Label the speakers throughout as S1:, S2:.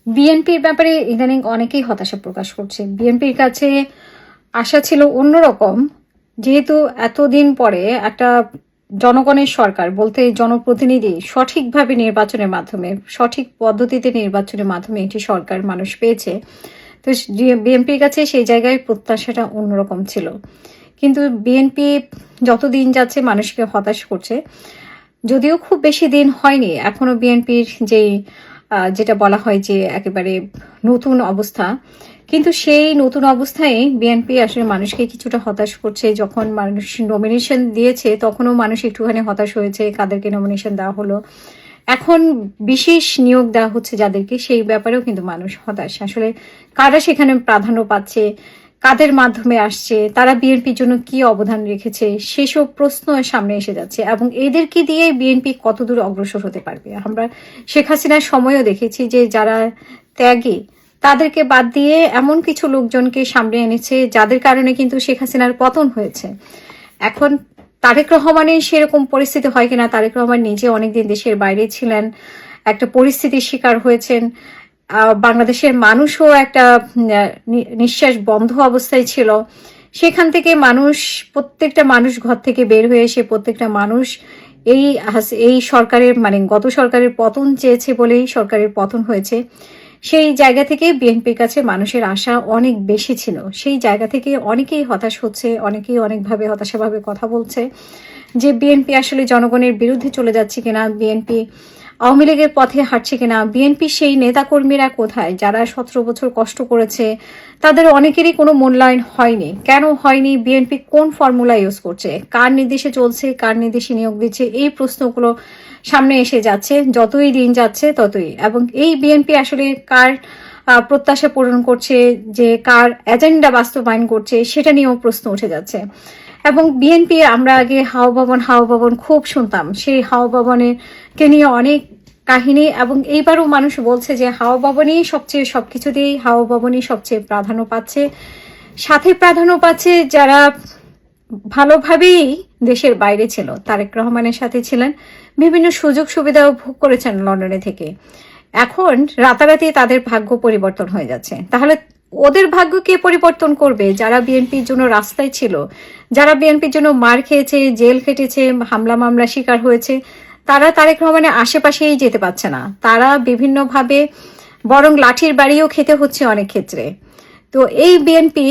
S1: বিএনপির ব্যাপারে ইদানিং অনেকেই হতাশা প্রকাশ করছে। বিএনপির কাছে আশা ছিল অন্যরকম, যেহেতু এতদিন পরে একটা জনগণের সরকার বলতে জনপ্রতিনিধি সঠিকভাবে নির্বাচনের মাধ্যমে, সঠিক পদ্ধতিতে নির্বাচনের মাধ্যমে একটি সরকার মানুষ পেয়েছে। তো বিএনপির কাছে সেই জায়গায় প্রত্যাশাটা অন্যরকম ছিল। কিন্তু বিএনপি যতদিন যাচ্ছে মানুষকে হতাশ করছে। যদিও খুব বেশি দিন হয়নি, এখনো বিএনপির যেটা বলা হয় যে একেবারে নতুন অবস্থা, কিন্তু সেই নতুন অবস্থায় বিএনপি আসলে মানুষকে কিছুটা হতাশ করছে। যখন মানুষ নমিনেশন দিয়েছে তখনও মানুষ একটুখানি হতাশ হয়েছে, কাদেরকে নমিনেশন দেওয়া হলো। এখন বিশেষ নিয়োগ দেওয়া হচ্ছে যাদেরকে, সেই ব্যাপারেও কিন্তু মানুষ হতাশ। আসলে কারা সেখানে প্রাধান্য পাচ্ছে, কাদের মাধ্যমে আসছে, তারা বিএনপির জন্য কি অবদান রেখেছে, সেসব প্রশ্ন সামনে এসে যাচ্ছে এবং এদেরকে দিয়ে বিএনপি কতদূর অগ্রসর হতে পারবে। আমরা শেখ হাসিনার সময়ও দেখেছি যে যারা ত্যাগী তাদেরকে বাদ দিয়ে এমন কিছু লোকজনকে সামনে এনেছে যাদের কারণে কিন্তু শেখ হাসিনার পতন হয়েছে। এখন তারেক রহমানের সেরকম পরিস্থিতি হয় কিনা, তারেক রহমান নিজে অনেকদিন দেশের বাইরে ছিলেন, একটা পরিস্থিতির শিকার হয়েছেন। বাংলাদেশের মানুষও একটা নিঃশ্বাস বন্ধ অবস্থায় ছিল। সেখান থেকে প্রত্যেকটা মানুষ ঘর থেকে বের হয়ে এসে প্রত্যেকটা মানুষ এই সরকারের গত সরকারের পতন চেয়েছে বলেই সরকারের পতন হয়েছে। সেই জায়গা থেকে বিএনপির কাছে মানুষের আশা অনেক বেশি ছিল। সেই জায়গা থেকে অনেকেই হতাশ হচ্ছে, অনেকেই অনেকভাবে হতাশাভাবে কথা বলছে যে বিএনপি আসলে জনগণের বিরুদ্ধে চলে যাচ্ছে কিনা, বিএনপি আওয়ামী লীগের পথে হাঁটছে কিনা, বিএনপি সেই নেতাকর্মীরা কোথায় যারা 17 বছর কষ্ট করেছে, তাদের অনেকেরই কোনো মূল্যায়ন হয়নি। কেন হয়নি? বিএনপি কোন ফর্মুলা ইউজ করছে, কার নির্দেশে চলছে, কার নির্দেশে নিয়োগ দিচ্ছে, এই প্রশ্নগুলো সামনে এসে যাচ্ছে। যতই দিন যাচ্ছে ততই, এবং এই বিএনপি আসলে কার প্রত্যাশা পূরণ করছে, যে কার এজেন্ডা বাস্তবায়ন করছে, সেটা নিয়েও প্রশ্ন উঠে যাচ্ছে। এবং বিএনপি আমরা আগে হাও ভবন খুব শুনতাম, সেই হাও ভবনকে নিয়ে অনেক কাহিনী, এবং এইবারও মানুষ বলছে যে হাও ভবনই সবচেয়ে, সবকিছু দিয়েই হাও ভবনই সবচেয়ে প্রাধান্য পাচ্ছে। সাথে প্রাধান্য পাচ্ছে যারা ভালোভাবেই দেশের বাইরে ছিল, তারেক রহমানের সাথে ছিলেন, বিভিন্ন সুযোগ সুবিধাও ভোগ করেছেন লন্ডনে থেকে। এখন রাতারাতি তাদের ভাগ্য পরিবর্তন হয়ে যাচ্ছে। তাহলে ওদের ভাগ্য কে পরিবর্তন করবে? যারা বিএনপির জন্য রাস্তায় ছিল, যারা বিএনপির জন্য মার খেয়েছে, জেল খেটেছে, হামলা মামলা শিকার হয়েছে, তারা তারেক রহমানের আশেপাশেই যেতে পারছে না। তারা বিভিন্নভাবে বরং লাঠির বাড়িও খেতে হচ্ছে অনেক ক্ষেত্রে। তো এই বিএনপি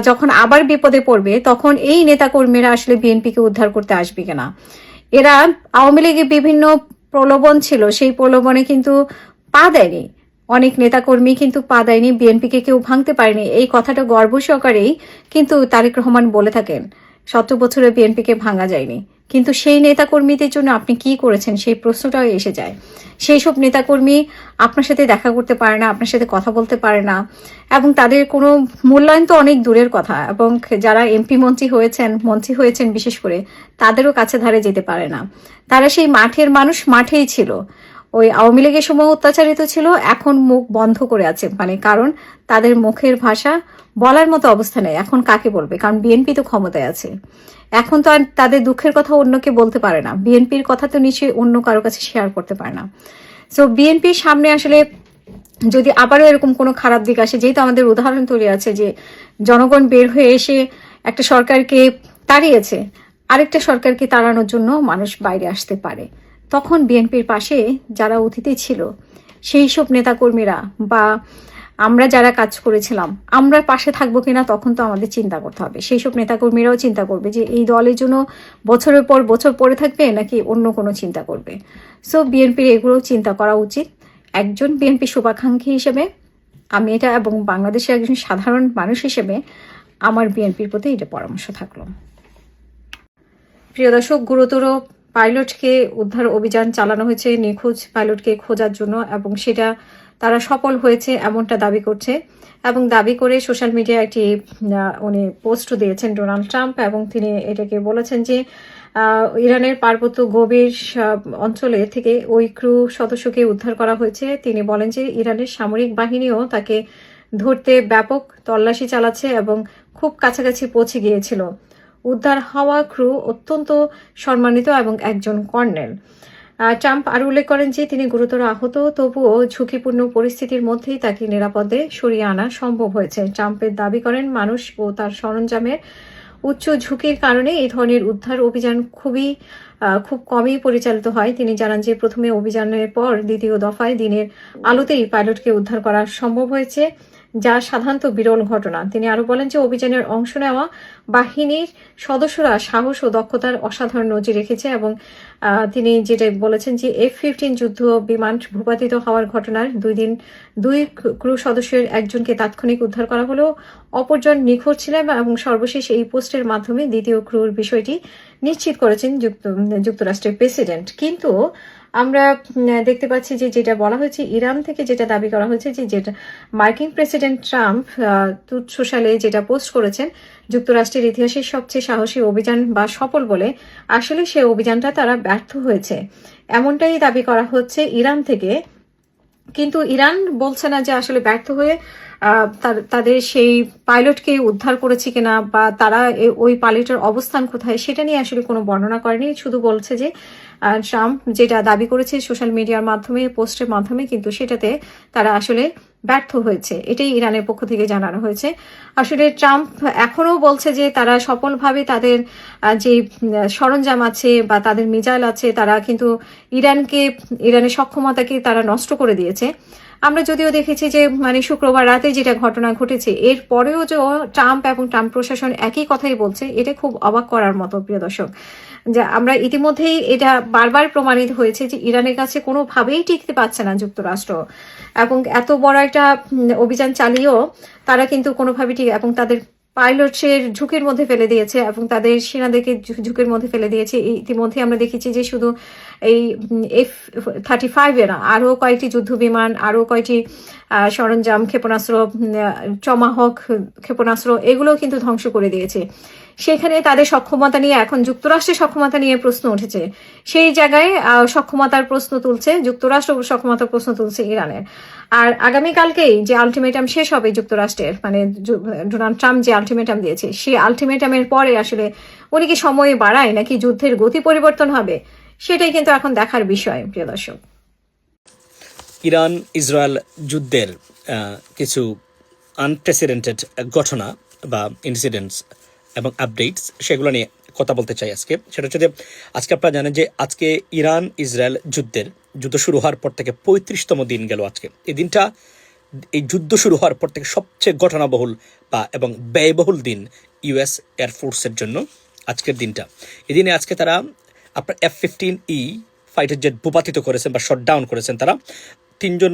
S1: যখন আবার বিপদে পড়বে, তখন এই নেতাকর্মীরা আসলে বিএনপিকে উদ্ধার করতে আসবে কিনা। এরা আওয়ামী লীগের বিভিন্ন প্রলোভন ছিল, সেই প্রলোভনে কিন্তু পা দেয়নি। অনেক নেতাকর্মী কিন্তু পা দেয়নি, বিএনপিকে কেউ ভাঙতে পারেনি। এই কথাটা গর্ব সহকারেই কিন্তু তারেক রহমান বলে থাকেন, 17 বছরে বিএনপিকে ভাঙা যায়নি। কিন্তু সেই নেতাকর্মীদের জন্য আপনি কি করেছেন, সেই প্রশ্নটাও এসে যায়। সেই সব নেতাকর্মী আপনার সাথে দেখা করতে পারে না, আপনার সাথে কথা বলতে পারে না, এবং তাদের কোনো মূল্যায়ন তো অনেক দূরের কথা। এবং যারা এমপি মন্ত্রী হয়েছেন বিশেষ করে, তাদেরও কাছে ধারে যেতে পারে না। তারা সেই মাঠের মানুষ, মাঠেই ছিল। ওই আওয়ামী লীগের সময় অত্যাচারিত ছিল, এখন মুখ বন্ধ করে আছে, কারণ তাদের মুখের ভাষা বলার মতো অবস্থা নেই। এখন কাকে বলবে? কারণ বিএনপি তো ক্ষমতায় আছে। এখন তো আর তাদের দুঃখের কথা অন্যকে বলতে পারে না, বিএনপির কথা তো নিশ্চয়ই অন্য কারো কাছে শেয়ার করতে পারে না। সো বিএনপির সামনে আসলে যদি আবারও এরকম কোনো খারাপ দিক আসে, যেহেতু আমাদের উদাহরণ তৈরি আছে যে জনগণ বের হয়ে এসে একটা সরকারকে তাড়িয়েছে, আরেকটা সরকারকে তাড়ানোর জন্য মানুষ বাইরে আসতে পারে, তখন বিএনপির পাশে যারা অতীতে ছিল, সেই সব নেতাকর্মীরা বা আমরা যারা কাজ করেছিলাম, আমরা পাশে থাকবো কিনা, তখন তো আমাদের চিন্তা করতে হবে। সেই সব নেতাকর্মীরাও চিন্তা করবে যে এই দলের জন্য বছরের পর বছর পড়ে থাকবে নাকি অন্য কোনো চিন্তা করবে। সো বিএনপির এগুলো চিন্তা করা উচিত। একজন বিএনপি শুভাকাঙ্ক্ষী হিসেবে আমি এটা, এবং বাংলাদেশের একজন সাধারণ মানুষ হিসেবে আমার বিএনপির প্রতি এটা পরামর্শ থাকলো। প্রিয় দর্শক, গুরুতর পাইলটকে উদ্ধার অভিযান চালানো হয়েছে, নিখোঁজ পাইলটকে খোঁজার জন্য, এবং সেটা তারা সফল হয়েছে এমনটা দাবি করছে। এবং দাবি করে সোশ্যাল মিডিয়ায় একটি উনি পোস্ট দিয়েছেন ডোনাল্ড ট্রাম্প, এবং তিনি এটাকে বলেছেন যে ইরানের পার্বত্য গভীর অঞ্চলে থেকে ওই ক্রু সদস্যকে উদ্ধার করা হয়েছে। তিনি বলেন যে ইরানের সামরিক বাহিনীও তাকে ধরতে ব্যাপক তল্লাশি চালাচ্ছে এবং খুব কাছাকাছি পৌঁছে গিয়েছিল। উদ্ধার হওয়া ক্রু অত্যন্ত সম্মানিত এবং একজন কর্নেল। ট্রাম্প আরও উল্লেখ করেন যে তিনি গুরুতর আহত, তবুও ঝুঁকিপূর্ণ পরিস্থিতির মধ্যেই তাকে নিরাপদে সরিয়ে আনা সম্ভব হয়েছে। ট্রাম্পের দাবি করেন মানুষ ও তার সরঞ্জামের উচ্চ ঝুঁকির কারণে এই ধরনের উদ্ধার অভিযান খুব কমই পরিচালিত হয়। তিনি জানান যে প্রথমে অভিযানের পর দ্বিতীয় দফায় দিনের আলোতেই পাইলটকে উদ্ধার করা সম্ভব হয়েছে, যা সাধারণত বিরল ঘটনা। তিনি আরো বলেন যে অভিযানের অংশ নেওয়া বাহিনীর সদস্যরা সাহস ও দক্ষতার অসাধারণ নজির রেখেছে এবং তিনি যেটা বলেছেন যে F-15 যুদ্ধ বিমান ভূপাতিত হওয়ার ঘটনার দুই ক্রু সদস্যের একজনকে তাৎক্ষণিক উদ্ধার করা হলেও অপরজন নিখোঁজ ছিলেন এবং সর্বশেষ এই পোস্টের মাধ্যমে দ্বিতীয় ক্রুর বিষয়টি নিশ্চিত করেছেন যুক্তরাষ্ট্রের প্রেসিডেন্ট। কিন্তু আমরা দেখতে পাচ্ছি যে যেটা বলা হয়েছে, ইরান থেকে যেটা দাবি করা হয়েছে যে যেটা মার্কিন প্রেসিডেন্ট ট্রাম্প ট্রুথ সোশ্যালে যেটা পোস্ট করেছেন, যুক্তরাষ্ট্রের ইতিহাসের সবচেয়ে সাহসী অভিযান বা সফল বলে, আসলে সেই অভিযানটা তারা ব্যর্থ হয়েছে এমনটাই দাবি করা হচ্ছে ইরান থেকে। কিন্তু ইরান বলছে না যে আসলে ব্যর্থ হয়ে তাদের সেই পাইলটকে উদ্ধার করেছে কিনা বা তারা ওই পাইলটের অবস্থান কোথায় সেটা নিয়ে আসলে কোনো বর্ণনা করেনি। শুধু বলছে যে ট্রাম্প যেটা দাবি করেছে সোশ্যাল মিডিয়ার মাধ্যমে, পোস্টের মাধ্যমে, কিন্তু সেটাতে তারা আসলে ব্যর্থ হয়েছে, এটাই ইরানের পক্ষ থেকে জানানো হয়েছে। আসলে ট্রাম্প এখনো বলছে যে তারা সফলভাবে তাদের যে সরঞ্জাম আছে বা তাদের মিসাইল আছে, তারা কিন্তু ইরানের সক্ষমতাকে তারা নষ্ট করে দিয়েছে। আমরা যদিও দেখেছি যে শুক্রবার রাতে যেটা ঘটনা ঘটেছে, এর পরেও যে ট্রাম্প এবং ট্রাম্প প্রশাসন একই কথাই বলছে, এটা খুব অবাক করার মতো, প্রিয় দর্শক। যা আমরা ইতিমধ্যেই এটা বারবার প্রমাণিত হয়েছে যে ইরানের কাছে কোনোভাবেই টিকতে পারছে না যুক্তরাষ্ট্র, এবং এত বড় একটা অভিযান চালিয়েও তারা কিন্তু কোনোভাবেই এবং তাদের পাইলটের ঝুঁকির মধ্যে ফেলে দিয়েছে এবং তাদের সেনাদেরকে ঝুঁকির মধ্যে ফেলে দিয়েছে। ইতিমধ্যে আমরা দেখেছি যে শুধু এই F-35 এর আরো কয়েকটি যুদ্ধ বিমান, আরো কয়েকটি সরঞ্জাম, ক্ষেপণাস্ত্র, টমাহক ক্ষেপণাস্ত্র, এগুলোও কিন্তু ধ্বংস করে দিয়েছে। সেখানে তাদের সক্ষমতা নিয়ে এখন যুক্তরাষ্ট্রের সক্ষমতা নিয়ে প্রশ্ন উঠেছে। সেই জায়গায় সক্ষমতার প্রশ্ন তুলছে যুক্তরাষ্ট্র, সক্ষমতার প্রশ্ন তুলছে ইরানের। আর আগামীকালকেই যে আলটিমেটাম শেষ হবে যুক্তরাষ্ট্রের, ডোনাল্ড ট্রাম্প যে আলটিমেটাম দিয়েছে, সেই আলটিমেটামের পরে আসলে উনি কি সময় বাড়ায় নাকি যুদ্ধের গতি পরিবর্তন হবে, সেটাই কিন্তু এখন দেখার বিষয়, প্রিয় দর্শক।
S2: ইরান ইসরায়েল যুদ্ধের কিছু আনপ্রেসিডেন্টেড ঘটনা বা ইনসিডেন্টস এবং আপডেটস, সেগুলো নিয়ে কথা বলতে চাই আজকে। সেটা হচ্ছে যে আজকে আপনারা জানেন যে আজকে ইরান ইসরায়েল যুদ্ধ শুরু হওয়ার পর থেকে 35তম দিন গেল আজকে। এই দিনটা, এই যুদ্ধ শুরু হওয়ার পর থেকে সবচেয়ে ঘটনাবহুল এবং ব্যয়বহুল দিন ইউএস এয়ারফোর্সের জন্য আজকের দিনটা। এই দিনে আজকে তারা আপনার F-15E ফাইটার জেট ভূপাতিত করেছেন বা শটডাউন করেছেন তারা। 3জন